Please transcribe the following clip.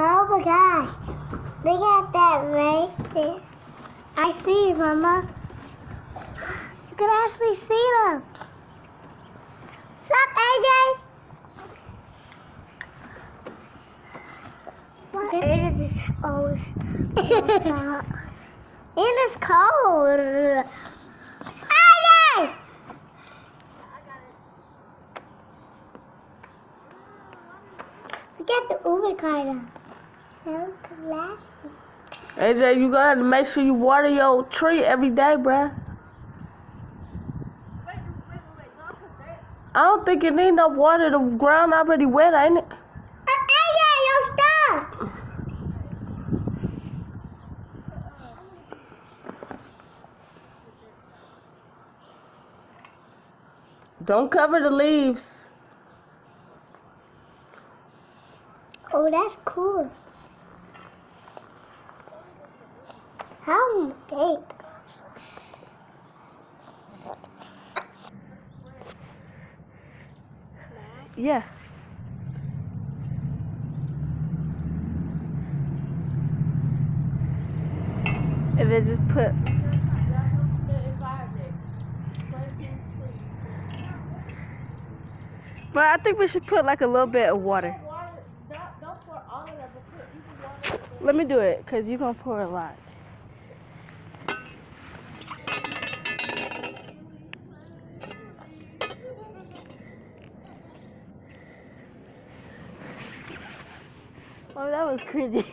Oh my gosh. Look at that right there. I see, Mama. You can actually see them. What's up, AJ? AJ is always outside. And it's cold. AJ! Look at the Uber car. So classy. AJ, you gotta make sure you water your tree every day, bruh. I don't think it need no water. The ground already wet, ain't it? AJ, your stuff. Don't cover the leaves. Oh, that's cool. How big? Yeah. And then just put. But I think we should put like a little bit of water. Let me do it, because you're going to pour a lot. Oh, that was cringy.